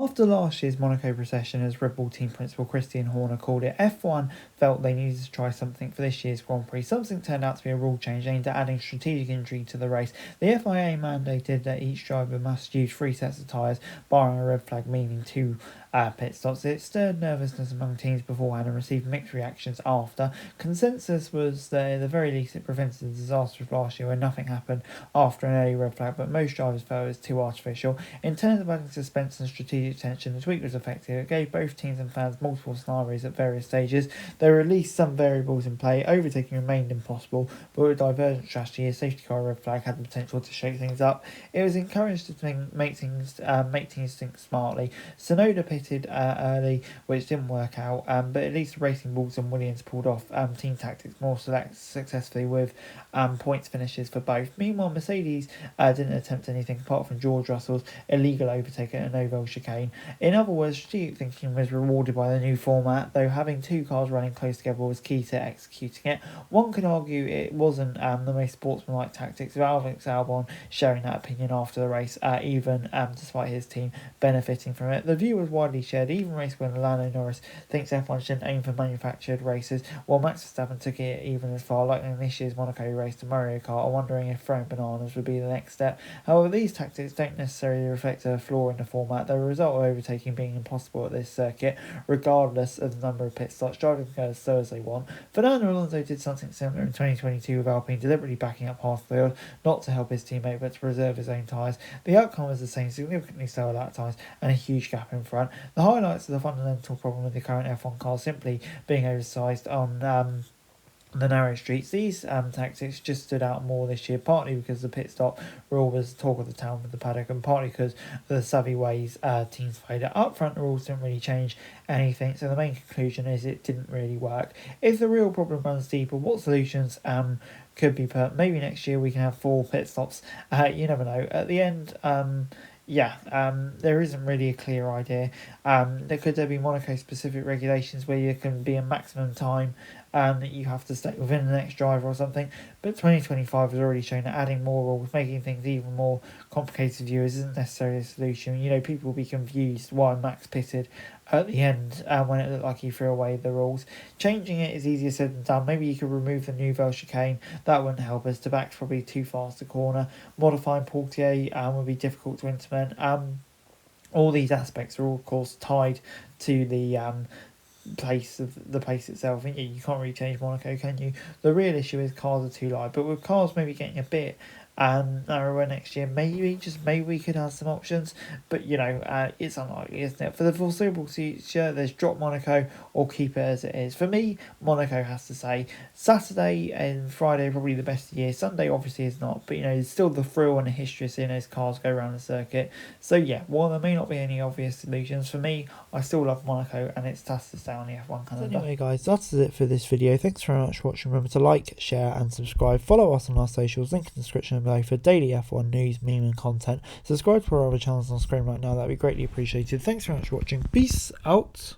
After last year's Monaco procession, as Red Bull team principal Christian Horner called it, F1 felt they needed to try something for this year's Grand Prix. Something turned out to be a rule change aimed at adding strategic intrigue to the race. The FIA mandated that each driver must use 3 sets of tyres, barring a red flag, meaning 2 pit stops. It stirred nervousness among teams beforehand and received mixed reactions after. Consensus was that at the very least it prevented the disaster of last year when nothing happened after an early red flag, but most drivers felt it was too artificial. In terms of adding suspense and strategic tension, the tweak was effective. It gave both teams and fans multiple scenarios at various stages. There were at least some variables in play. Overtaking remained impossible, but with a divergent strategy, a safety car red flag had the potential to shake things up. It was encouraged to make teams think smartly. Sonoda pitted early, which didn't work out, but at least Racing Bulls and Williams pulled off team tactics more successfully with points finishes for both. Meanwhile, Mercedes didn't attempt anything apart from George Russell's illegal overtake at a Novel chicane. In other words, strategic thinking was rewarded by the new format, though having 2 cars running close together was key to executing it. One could argue it wasn't the most sportsmanlike tactics, with Alex Albon sharing that opinion after the race, even despite his team benefiting from it. The view was widely shared. Even race winner Lando Norris thinks F1 shouldn't aim for manufactured races, while Max Verstappen took it even as far, like in this year's Monaco race to Mario Kart, or wondering if throwing bananas would be the next step. However, these tactics don't necessarily reflect a flaw in the format, the result of overtaking being impossible at this circuit, regardless of the number of pit stops. Drivers can go as slow as they want. Fernando Alonso did something similar in 2022 with Alpine, deliberately backing up half the field, not to help his teammate but to preserve his own tyres. The outcome was the same, significantly slower lap times and a huge gap in front. The highlights of the fundamental problem with the current F1 car simply being oversized on the narrow streets. These tactics just stood out more this year, partly because the pit stop rule was talk of the town with the paddock, and partly because of the savvy ways teams played it. Up front, the rules didn't really change anything, so the main conclusion is it didn't really work. If the real problem runs deeper, what solutions could be put? Maybe next year we can have 4 pit stops. You never know. At the end, there isn't really a clear idea. Could there be Monaco specific regulations where you can be a maximum time that you have to stay within the next driver or something? But 2025 has already shown that adding more rules, making things even more complicated for viewers, isn't necessarily a solution. People will be confused why Max pitted at the end when it looked like he threw away the rules. Changing it is easier said than done. Maybe you could remove the Nouvelle chicane. That wouldn't help us. The back's probably too fast a corner. Modifying Portier would be difficult to implement. All these aspects are all, of course, tied to the place itself. You can't really change Monaco, can you? The real issue is cars are too light, but with cars maybe getting a bit narrower next year, maybe we could have some options, but it's unlikely, isn't it? For the foreseeable future, there's drop Monaco or keep it as it is. For me, Monaco has to say. Saturday and Friday are probably the best of the year. Sunday obviously is not, but there's still the thrill and the history of seeing those cars go around the circuit. So yeah, while there may not be any obvious solutions, for me, I still love Monaco, and it's tough to stay on the F1 calendar. Anyway guys, that's it for this video. Thanks very much for watching. Remember to like, share and subscribe. Follow us on our socials, link in the description below for daily F1 news, meme and content. Subscribe to our other channels on screen right now, that'd be greatly appreciated. Thanks very much for watching. Peace out.